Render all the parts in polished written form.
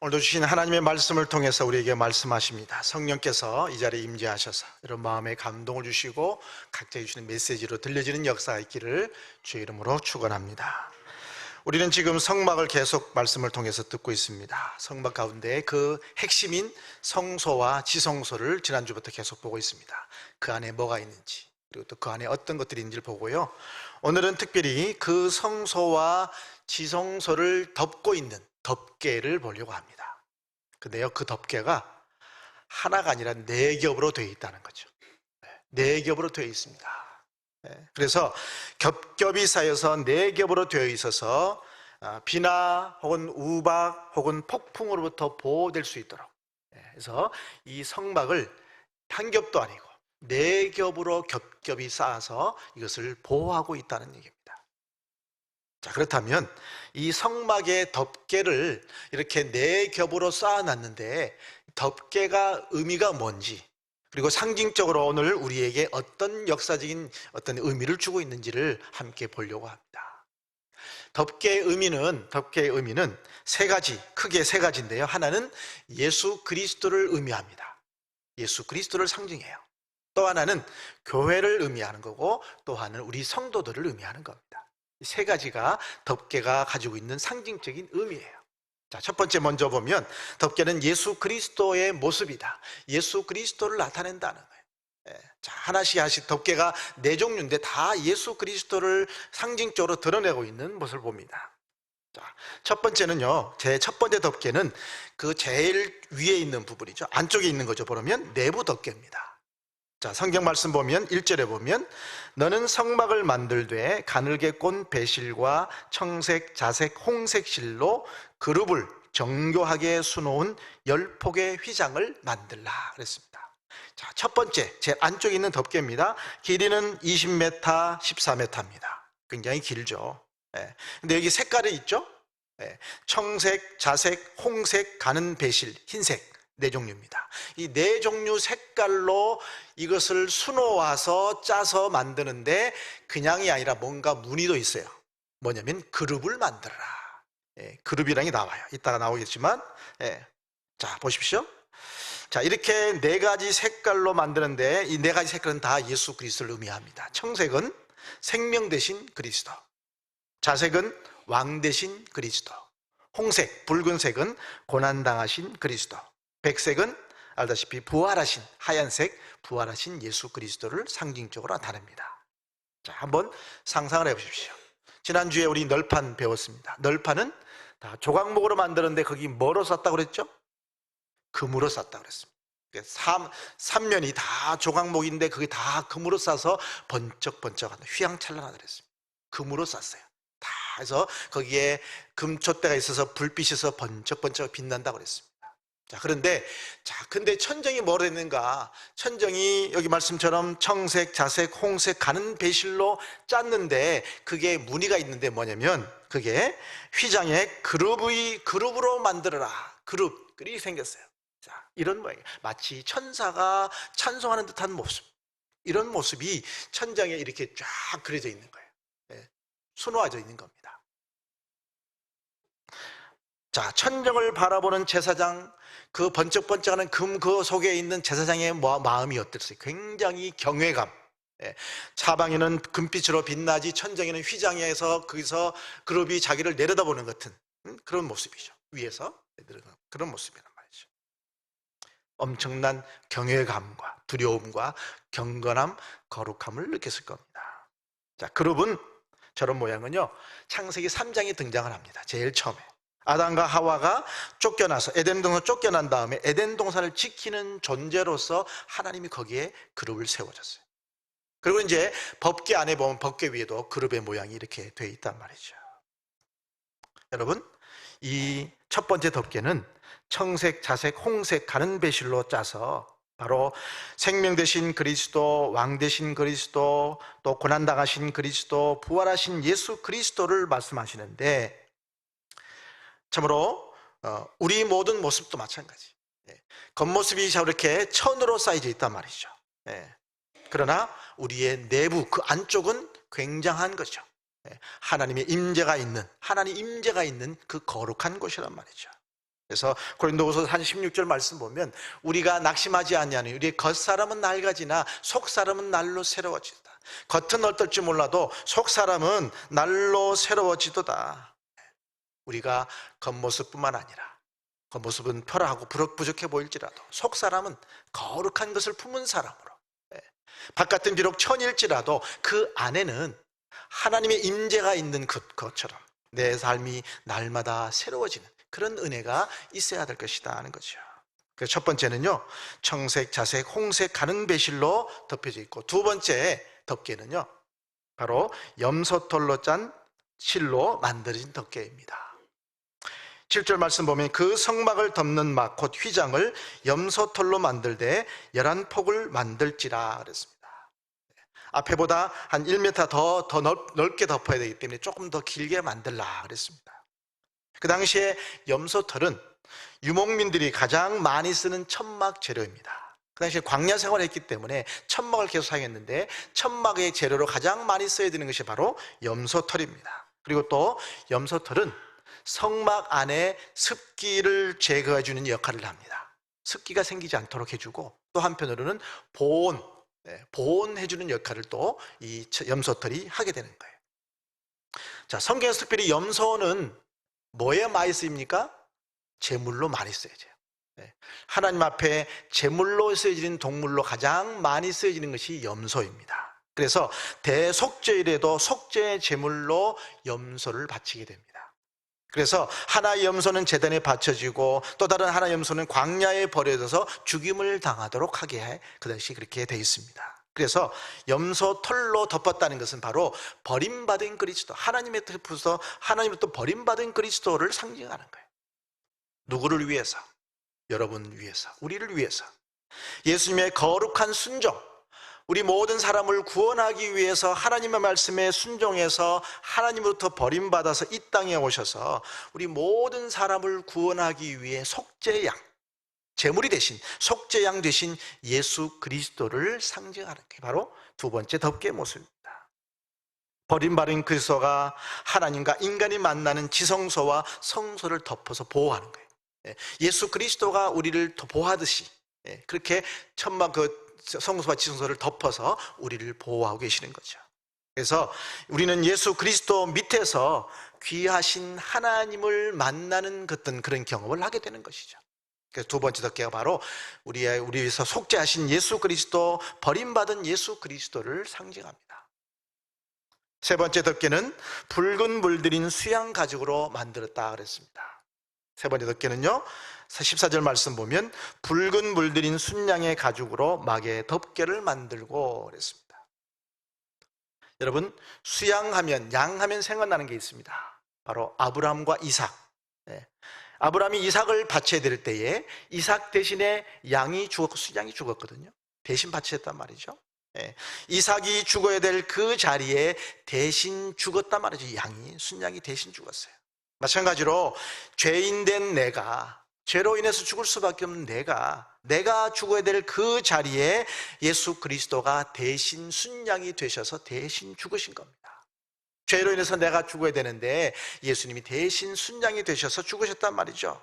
오늘도 주신 하나님의 말씀을 통해서 우리에게 말씀하십니다. 성령께서 이 자리에 임재하셔서 여러분 마음에 감동을 주시고 각자에게 주시는 메시지로 들려지는 역사가 있기를 주의 이름으로 축원합니다. 우리는 지금 성막을 계속 말씀을 통해서 듣고 있습니다. 성막 가운데 그 핵심인 성소와 지성소를 지난주부터 계속 보고 있습니다. 그 안에 뭐가 있는지, 그리고 또 그 안에 어떤 것들이 있는지를 보고요. 오늘은 특별히 그 성소와 지성소를 덮고 있는 덮개를 보려고 합니다. 근데요, 그 덮개가 하나가 아니라 네 겹으로 되어 있다는 거죠. 네 겹으로 되어 있습니다. 그래서 겹겹이 쌓여서 네 겹으로 되어 있어서 비나 혹은 우박 혹은 폭풍으로부터 보호될 수 있도록, 그래서 이 성막을 한 겹도 아니고 네 겹으로 겹겹이 쌓아서 이것을 보호하고 있다는 얘기입니다. 자, 그렇다면 이 성막의 덮개를 이렇게 네 겹으로 쌓아놨는데 덮개가 의미가 뭔지, 그리고 상징적으로 오늘 우리에게 어떤 역사적인 어떤 의미를 주고 있는지를 함께 보려고 합니다. 덮개의 의미는 세 가지, 크게 세 가지인데요. 하나는 예수 그리스도를 의미합니다. 예수 그리스도를 상징해요. 또 하나는 교회를 의미하는 거고, 또 하나는 우리 성도들을 의미하는 겁니다. 이 세 가지가 덮개가 가지고 있는 상징적인 의미예요. 자, 첫 번째 먼저 보면 덮개는 예수 그리스도의 모습이다. 예수 그리스도를 나타낸다는 거예요. 자, 하나씩 덮개가 네 종류인데 다 예수 그리스도를 상징적으로 드러내고 있는 모습을 봅니다. 자, 첫 번째는요, 제 첫 번째 덮개는 그 제일 위에 있는 부분이죠. 안쪽에 있는 거죠. 보면 내부 덮개입니다. 자, 성경 말씀 보면 1절에 보면 너는 성막을 만들되 가늘게 꼰 배실과 청색, 자색, 홍색 실로 그룹을 정교하게 수놓은 10폭의 휘장을 만들라 그랬습니다. 자, 첫 번째 제 안쪽에 있는 덮개입니다. 길이는 20m, 14m입니다. 굉장히 길죠. 근데 여기 색깔이 있죠. 청색, 자색, 홍색, 가는 배실, 흰색, 네 종류입니다. 이 네 종류 색깔로 이것을 수놓아서 짜서 만드는데 그냥이 아니라 뭔가 무늬도 있어요. 뭐냐면 그룹을 만들어라. 그룹이라는 게 나와요. 이따가 나오겠지만, 자, 보십시오. 자, 이렇게 네 가지 색깔로 만드는데 이 네 가지 색깔은 다 예수 그리스도를 의미합니다. 청색은 생명 대신 그리스도, 자색은 왕 대신 그리스도, 홍색, 붉은색은 고난당하신 그리스도, 백색은 알다시피 부활하신, 하얀색 부활하신 예수 그리스도를 상징적으로 나타냅니다. 자, 한번 상상을 해보십시오. 지난주에 우리 널판 배웠습니다. 널판은 다 조각목으로 만드는데 거기 뭐로 쌌다고 그랬죠? 금으로 쌌다고 그랬습니다. 삼면이 다 조각목인데 그게 다 금으로 싸서 번쩍번쩍한다, 휘황찬란하다 그랬습니다. 금으로 쌌어요. 다 해서 거기에 금촛대가 있어서 불빛에서 번쩍번쩍 빛난다고 그랬습니다. 자, 근데 천정이 뭐로 됐는가? 천정이 여기 말씀처럼 청색, 자색, 홍색 가는 배실로 짰는데 그게 무늬가 있는데 뭐냐면 그게 휘장에 그룹으로 만들어라. 그룹이 생겼어요. 자, 이런 모양, 마치 천사가 찬송하는 듯한 모습, 이런 모습이 천장에 이렇게 쫙 그려져 있는 거예요. 수놓아져 있는 겁니다. 자, 천정을 바라보는 제사장, 그 번쩍번쩍하는 금 그 속에 있는 제사장의 마음이 어땠어요? 굉장히 경외감. 사방에는 금빛으로 빛나지 천정에는 휘장에서 거기서 그룹이 자기를 내려다보는 같은 그런 모습이죠. 위에서 그런 모습이란 말이죠. 엄청난 경외감과 두려움과 경건함, 거룩함을 느꼈을 겁니다. 자, 그룹은 저런 모양은요, 창세기 3장에 등장을 합니다. 제일 처음에 아담과 하와가 쫓겨나서 에덴 동산 쫓겨난 다음에 에덴 동산을 지키는 존재로서 하나님이 거기에 그룹을 세워줬어요. 그리고 이제 법궤 안에 보면 법궤 위에도 그룹의 모양이 이렇게 되어 있단 말이죠. 여러분, 이 첫 번째 덮개는 청색, 자색, 홍색 가는 배실로 짜서 바로 생명 되신 그리스도, 왕 되신 그리스도, 또 고난당하신 그리스도, 부활하신 예수 그리스도를 말씀하시는데, 참으로 우리 모든 모습도 마찬가지. 겉모습이 저렇게 천으로 쌓여져 있단 말이죠. 그러나 우리의 내부 그 안쪽은 굉장한 거죠. 하나님의 임재가 있는, 하나님 임재가 있는 그 거룩한 곳이란 말이죠. 그래서 고린도후서 한 16절 말씀 보면 우리가 낙심하지 아니하니 우리의 겉사람은 낡아지나 속사람은 날로 새로워지다. 겉은 어떨지 몰라도 속사람은 날로 새로워지도다. 우리가 겉모습뿐만 아니라 겉모습은 펴라하고 부족해 보일지라도 속사람은 거룩한 것을 품은 사람으로, 바깥은 비록 천일지라도 그 안에는 하나님의 임재가 있는 것처럼 내 삶이 날마다 새로워지는 그런 은혜가 있어야 될 것이다 하는 거죠. 그 첫 번째는요, 청색, 자색, 홍색 가는 배실로 덮여져 있고, 두 번째 덮개는요 바로 염소털로 짠 실로 만들어진 덮개입니다. 7절 말씀 보면 그 성막을 덮는 막 곧 휘장을 염소털로 만들되 11폭을 만들지라 그랬습니다. 앞에보다 한 1m 더 넓게 덮어야 되기 때문에 조금 더 길게 만들라 그랬습니다. 그 당시에 염소털은 유목민들이 가장 많이 쓰는 천막 재료입니다. 그 당시에 광야 생활을 했기 때문에 천막을 계속 사용했는데 천막의 재료로 가장 많이 써야 되는 것이 바로 염소털입니다. 그리고 또 염소털은 성막 안에 습기를 제거해 주는 역할을 합니다. 습기가 생기지 않도록 해주고 또 한편으로는 보온해 주는 역할을 또 이 염소털이 하게 되는 거예요. 자, 성경에서 특별히 염소는 뭐에 많이 쓰입니까? 제물로 많이 쓰여져요. 하나님 앞에 제물로 쓰여지는 동물로 가장 많이 쓰여지는 것이 염소입니다. 그래서 대속죄일에도 속죄 제물로 염소를 바치게 됩니다. 그래서 하나의 염소는 제단에 바쳐지고 또 다른 하나의 염소는 광야에 버려져서 죽임을 당하도록 하게 해 그 당시 그렇게 되어 있습니다. 그래서 염소 털로 덮었다는 것은 바로 버림받은 그리스도, 하나님의 뜻에서 하나님으로부터 버림받은 그리스도를 상징하는 거예요. 누구를 위해서? 여러분 위해서, 우리를 위해서. 예수님의 거룩한 순종, 우리 모든 사람을 구원하기 위해서 하나님의 말씀에 순종해서 하나님으로부터 버림받아서 이 땅에 오셔서 우리 모든 사람을 구원하기 위해 속죄양, 제물이 되신 속죄양 되신 예수 그리스도를 상징하는 게 바로 두 번째 덮개의 모습입니다. 버림받은 그리스도가 하나님과 인간이 만나는 지성소와 성소를 덮어서 보호하는 거예요. 예수 그리스도가 우리를 보호하듯이 그렇게 천막 성소와 지성소를 덮어서 우리를 보호하고 계시는 거죠. 그래서 우리는 예수 그리스도 밑에서 귀하신 하나님을 만나는 그런 경험을 하게 되는 것이죠. 그래서 두 번째 덮개가 바로 우리에서 속죄하신 예수 그리스도, 버림받은 예수 그리스도를 상징합니다. 세 번째 덮개는 붉은 물들인 수양 가죽으로 만들었다 그랬습니다. 세 번째 덮개는요, 14절 말씀 보면 붉은 물들인 순양의 가죽으로 막의 덮개를 만들고 그랬습니다. 여러분, 수양하면, 양하면 생각나는 게 있습니다. 바로 아브라함과 이삭. 아브라함이 이삭을 바쳐야 될 때에 이삭 대신에 양이 죽었고 순양이 죽었거든요. 대신 바쳤단 말이죠. 이삭이 죽어야 될 그 자리에 대신 죽었단 말이죠. 양이, 순양이 대신 죽었어요. 마찬가지로 죄인된 내가, 죄로 인해서 죽을 수밖에 없는 내가 죽어야 될 그 자리에 예수 그리스도가 대신 순양이 되셔서 대신 죽으신 겁니다. 죄로 인해서 내가 죽어야 되는데 예수님이 대신 순양이 되셔서 죽으셨단 말이죠.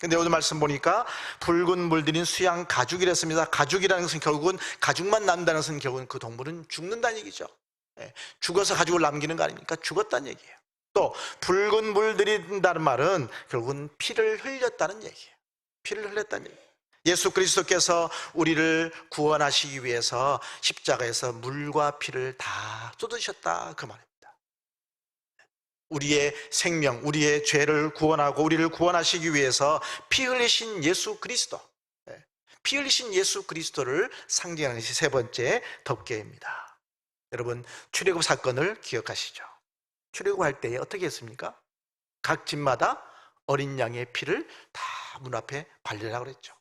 근데 오늘 말씀 보니까 붉은 물들인 수양 가죽이랬습니다. 가죽이라는 것은 결국은 가죽만 남다는 것은 결국은 그 동물은 죽는다는 얘기죠. 죽어서 가죽을 남기는 거 아닙니까? 죽었다는 얘기예요. 또 붉은 물들인다는 말은 결국은 피를 흘렸다는 얘기예요. 피를 흘렸다는 얘기예요. 예수 그리스도께서 우리를 구원하시기 위해서 십자가에서 물과 피를 다 쏟으셨다 그 말입니다. 우리의 생명, 우리의 죄를 구원하고 우리를 구원하시기 위해서 피 흘리신 예수 그리스도, 피 흘리신 예수 그리스도를 상징하는 것이 세 번째 덮개입니다. 여러분, 출애굽 사건을 기억하시죠? 출애굽할 때에 어떻게 했습니까? 각 집마다 어린 양의 피를 다 문 앞에 바르라고 그랬죠.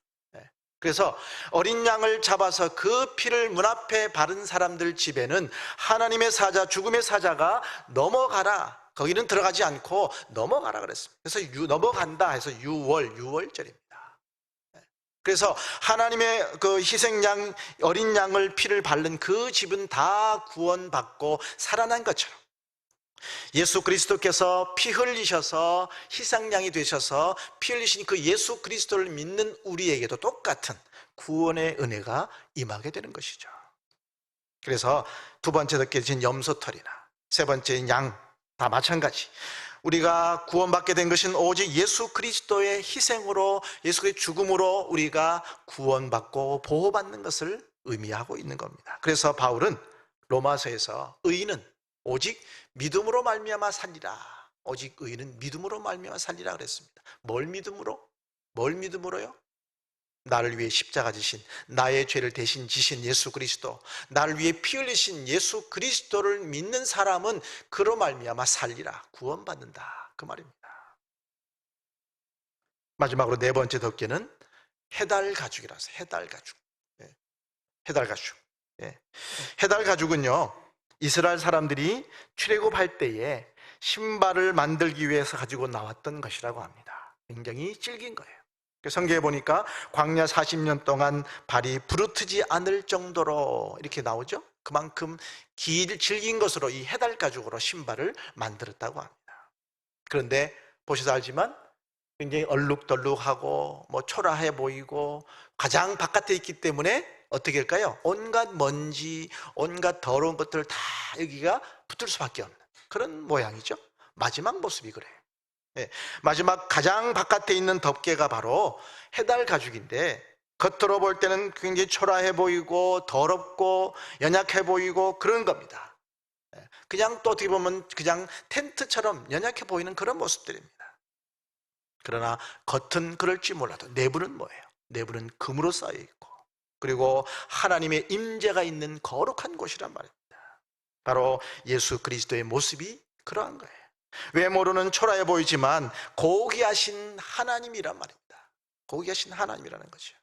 그래서 어린 양을 잡아서 그 피를 문 앞에 바른 사람들 집에는 하나님의 사자, 죽음의 사자가 넘어가라, 거기는 들어가지 않고 넘어가라 그랬습니다. 그래서 넘어간다 해서 유월절입니다. 그래서 하나님의 그 희생양, 어린 양을 피를 바른 그 집은 다 구원받고 살아난 것처럼 예수 그리스도께서 피 흘리셔서 희생양이 되셔서 피 흘리신 그 예수 그리스도를 믿는 우리에게도 똑같은 구원의 은혜가 임하게 되는 것이죠. 그래서 두 번째 덮개진 염소털이나 세 번째인 양 다 마찬가지, 우리가 구원받게 된 것은 오직 예수 그리스도의 희생으로, 예수 그리스도의 죽음으로 우리가 구원받고 보호받는 것을 의미하고 있는 겁니다. 그래서 바울은 로마서에서 의인은 오직 믿음으로 말미암아 살리라, 오직 의인은 믿음으로 말미암아 살리라 그랬습니다. 뭘 믿음으로? 뭘 믿음으로요? 나를 위해 십자가 지신, 나의 죄를 대신 지신 예수 그리스도, 나를 위해 피 흘리신 예수 그리스도를 믿는 사람은 그로 말미암아 살리라, 구원받는다, 그 말입니다. 마지막으로 네 번째 덮개는 해달 가죽이라서, 해달 가죽. 해달 가죽. 해달 가죽은요, 이스라엘 사람들이 출애굽할 때에 신발을 만들기 위해서 가지고 나왔던 것이라고 합니다. 굉장히 질긴 거예요. 성경에 보니까 광야 40년 동안 발이 부르트지 않을 정도로 이렇게 나오죠. 그만큼 질긴 것으로 이 해달 가죽으로 신발을 만들었다고 합니다. 그런데 보셔서 알지만 굉장히 얼룩덜룩하고 초라해 보이고 가장 바깥에 있기 때문에 어떻게 할까요? 온갖 먼지, 온갖 더러운 것들을 다 여기가 붙을 수밖에 없는 그런 모양이죠. 마지막 모습이 그래요. 마지막 가장 바깥에 있는 덮개가 바로 해달 가죽인데, 겉으로 볼 때는 굉장히 초라해 보이고 더럽고 연약해 보이고 그런 겁니다. 그냥 또 어떻게 보면 그냥 텐트처럼 연약해 보이는 그런 모습들입니다. 그러나 겉은 그럴지 몰라도 내부는 뭐예요? 내부는 금으로 쌓여 있고, 그리고 하나님의 임재가 있는 거룩한 곳이란 말입니다. 바로 예수 그리스도의 모습이 그러한 거예요. 외모로는 초라해 보이지만 고귀하신 하나님이란 말입니다. 고귀하신 하나님이라는 거죠.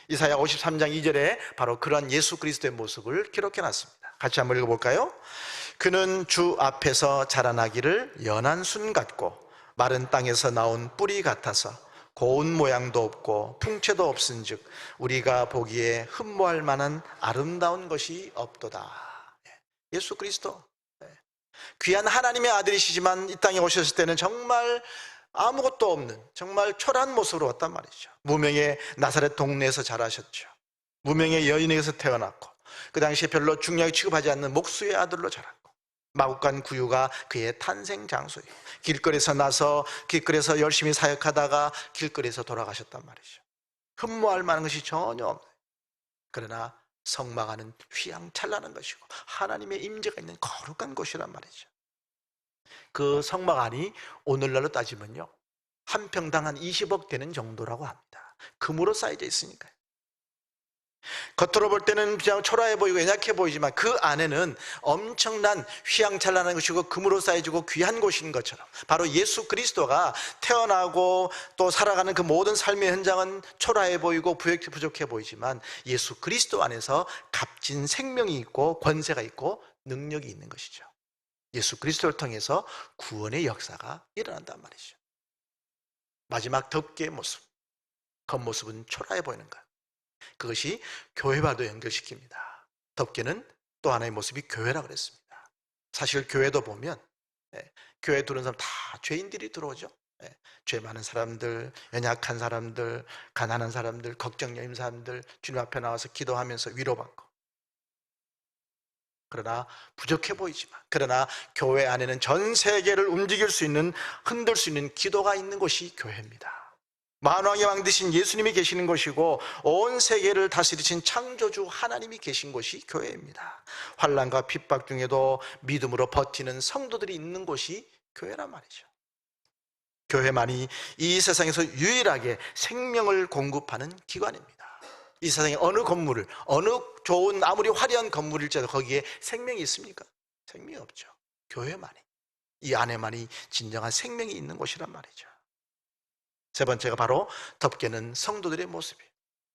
이사야 53장 2절에 바로 그런 예수 그리스도의 모습을 기록해 놨습니다. 같이 한번 읽어볼까요? 그는 주 앞에서 자라나기를 연한 순 같고 마른 땅에서 나온 뿌리 같아서 고운 모양도 없고 풍채도 없은즉 우리가 보기에 흠모할 만한 아름다운 것이 없도다. 예수 그리스도, 귀한 하나님의 아들이시지만 이 땅에 오셨을 때는 정말 아무것도 없는 정말 초라한 모습으로 왔단 말이죠. 무명의 나사렛 동네에서 자라셨죠. 무명의 여인에게서 태어났고 그 당시에 별로 중요하게 취급하지 않는 목수의 아들로 자랐고, 마구간 구유가 그의 탄생 장소예요. 길거리에서 나서 길거리에서 열심히 사역하다가 길거리에서 돌아가셨단 말이죠. 흠모할 만한 것이 전혀 없는, 그러나 성막안은 휘황찬란한 것이고 하나님의 임재가 있는 거룩한 곳이란 말이죠. 그 성막안이 오늘날로 따지면요, 한 평당 한 20억 되는 정도라고 합니다. 금으로 쌓여져 있으니까요. 겉으로 볼 때는 그냥 초라해 보이고 연약해 보이지만 그 안에는 엄청난 휘황찬란한 것이고 금으로 쌓여지고 귀한 곳인 것처럼, 바로 예수 그리스도가 태어나고 또 살아가는 그 모든 삶의 현장은 초라해 보이고 부족해 보이지만 예수 그리스도 안에서 값진 생명이 있고 권세가 있고 능력이 있는 것이죠. 예수 그리스도를 통해서 구원의 역사가 일어난단 말이죠. 마지막 덮개의 모습, 겉모습은 초라해 보이는 것, 그것이 교회와도 연결시킵니다. 덮개는 또 하나의 모습이 교회라고 그랬습니다. 사실 교회도 보면 교회 들어오는 사람 다 죄인들이 들어오죠. 죄 많은 사람들, 연약한 사람들, 가난한 사람들, 걱정 여인 사람들 주님 앞에 나와서 기도하면서 위로받고, 그러나 부족해 보이지만, 그러나 교회 안에는 전 세계를 움직일 수 있는, 흔들 수 있는 기도가 있는 곳이 교회입니다. 만왕의 왕 되신 예수님이 계시는 곳이고 온 세계를 다스리신 창조주 하나님이 계신 곳이 교회입니다. 환난과 핍박 중에도 믿음으로 버티는 성도들이 있는 곳이 교회란 말이죠. 교회만이 이 세상에서 유일하게 생명을 공급하는 기관입니다. 이 세상에 어느 건물을, 어느 좋은 아무리 화려한 건물일지라도 거기에 생명이 있습니까? 생명이 없죠. 교회만이, 이 안에만이 진정한 생명이 있는 곳이란 말이죠. 세 번째가 바로 덮개는 성도들의 모습이에요.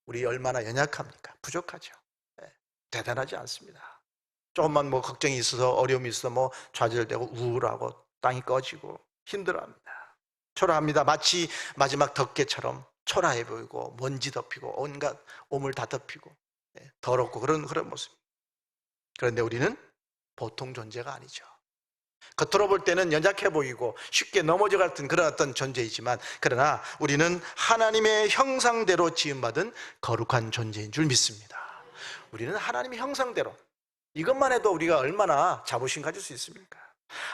우리 얼마나 연약합니까? 부족하죠. 대단하지 않습니다. 조금만 걱정이 있어서, 어려움이 있어서 좌절되고 우울하고 땅이 꺼지고 힘들어합니다. 초라합니다. 마치 마지막 덮개처럼 초라해 보이고 먼지 덮이고 온갖 오물 다 덮이고 더럽고 그런 모습. 그런데 우리는 보통 존재가 아니죠. 겉으로 볼 때는 연약해 보이고 쉽게 넘어져 같은 그런 어떤 존재이지만, 그러나 우리는 하나님의 형상대로 지음받은 거룩한 존재인 줄 믿습니다. 우리는 하나님의 형상대로, 이것만 해도 우리가 얼마나 자부심 가질 수 있습니까?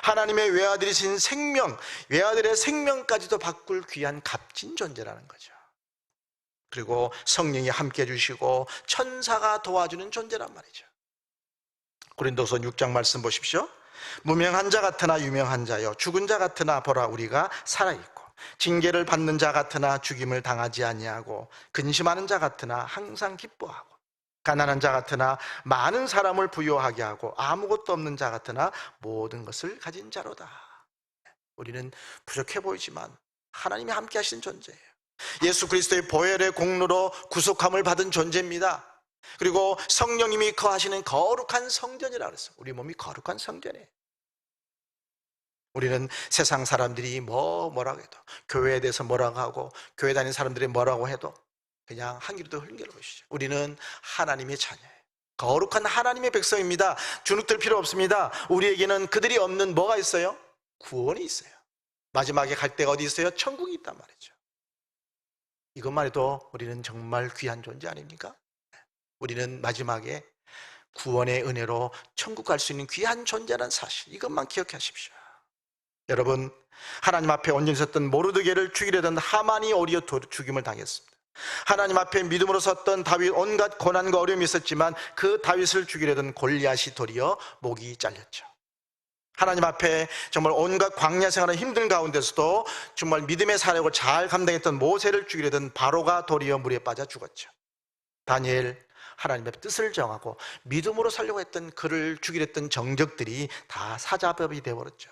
하나님의 외아들이신 생명, 외아들의 생명까지도 바꿀 귀한 값진 존재라는 거죠. 그리고 성령이 함께 해주시고 천사가 도와주는 존재란 말이죠. 고린도서 6장 말씀 보십시오. 무명한 자 같으나 유명한 자여, 죽은 자 같으나 보라 우리가 살아있고, 징계를 받는 자 같으나 죽임을 당하지 아니하고, 근심하는 자 같으나 항상 기뻐하고, 가난한 자 같으나 많은 사람을 부요하게 하고, 아무것도 없는 자 같으나 모든 것을 가진 자로다. 우리는 부족해 보이지만 하나님이 함께 하신 존재예요. 예수 그리스도의 보혈의 공로로 구속함을 받은 존재입니다. 그리고 성령님이 거하시는 거룩한 성전이라고 그랬어요. 우리 몸이 거룩한 성전이에요. 우리는 세상 사람들이 뭐라고 해도, 교회에 대해서 뭐라고 하고, 교회 다니는 사람들이 뭐라고 해도 그냥 한 귀로 흘겨보시죠. 우리는 하나님의 자녀예요. 거룩한 하나님의 백성입니다. 주눅들 필요 없습니다. 우리에게는 그들이 없는 뭐가 있어요? 구원이 있어요. 마지막에 갈 데가 어디 있어요? 천국이 있단 말이죠. 이것만 해도 우리는 정말 귀한 존재 아닙니까? 우리는 마지막에 구원의 은혜로 천국 갈 수 있는 귀한 존재라는 사실, 이것만 기억하십시오. 여러분, 하나님 앞에 온전히 섰던 모르드게를 죽이려던 하만이 오히려 죽임을 당했습니다. 하나님 앞에 믿음으로 섰던 다윗, 온갖 고난과 어려움이 있었지만 그 다윗을 죽이려던 골리앗이 도리어 목이 잘렸죠. 하나님 앞에 정말 온갖 광야 생활의 힘든 가운데서도 정말 믿음의 사역을 잘 감당했던 모세를 죽이려던 바로가 도리어 물에 빠져 죽었죠. 다니엘, 하나님의 뜻을 정하고 믿음으로 살려고 했던 그를 죽이려던 정적들이 다 사자법이 되어버렸죠.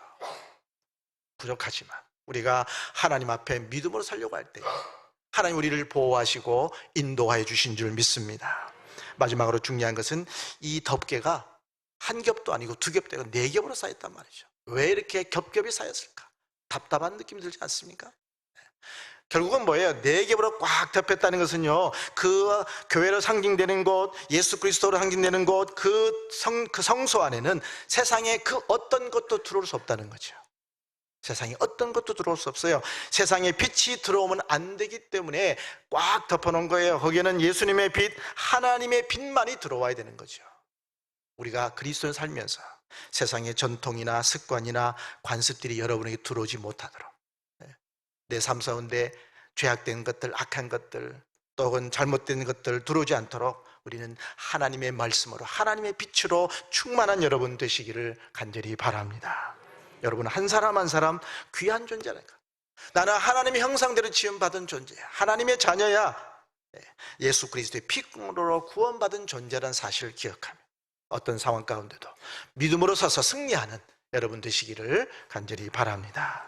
부족하지만 우리가 하나님 앞에 믿음으로 살려고 할 때 하나님 우리를 보호하시고 인도하여 주신 줄 믿습니다. 마지막으로 중요한 것은 이 덮개가 한 겹도 아니고 두 겹도 아니고 네 겹으로 쌓였단 말이죠. 왜 이렇게 겹겹이 쌓였을까? 답답한 느낌이 들지 않습니까? 결국은 뭐예요? 네 겹으로 꽉 덮였다는 것은요, 그 교회로 상징되는 곳, 예수 그리스도로 상징되는 곳, 그 성소 안에는 세상에 그 어떤 것도 들어올 수 없다는 거죠. 세상에 어떤 것도 들어올 수 없어요. 세상에 빛이 들어오면 안 되기 때문에 꽉 덮어놓은 거예요. 거기에는 예수님의 빛, 하나님의 빛만이 들어와야 되는 거죠. 우리가 그리스도를 살면서 세상의 전통이나 습관이나 관습들이 여러분에게 들어오지 못하도록, 내 삶 가운데 죄악된 것들, 악한 것들, 또는 잘못된 것들 들어오지 않도록 우리는 하나님의 말씀으로, 하나님의 빛으로 충만한 여러분 되시기를 간절히 바랍니다. 여러분 한 사람 한 사람 귀한 존재라니까. 나는 하나님의 형상대로 지음받은 존재야. 하나님의 자녀야. 예수 그리스도의 피로 구원받은 존재라는 사실을 기억하며 어떤 상황 가운데도 믿음으로 서서 승리하는 여러분 되시기를 간절히 바랍니다.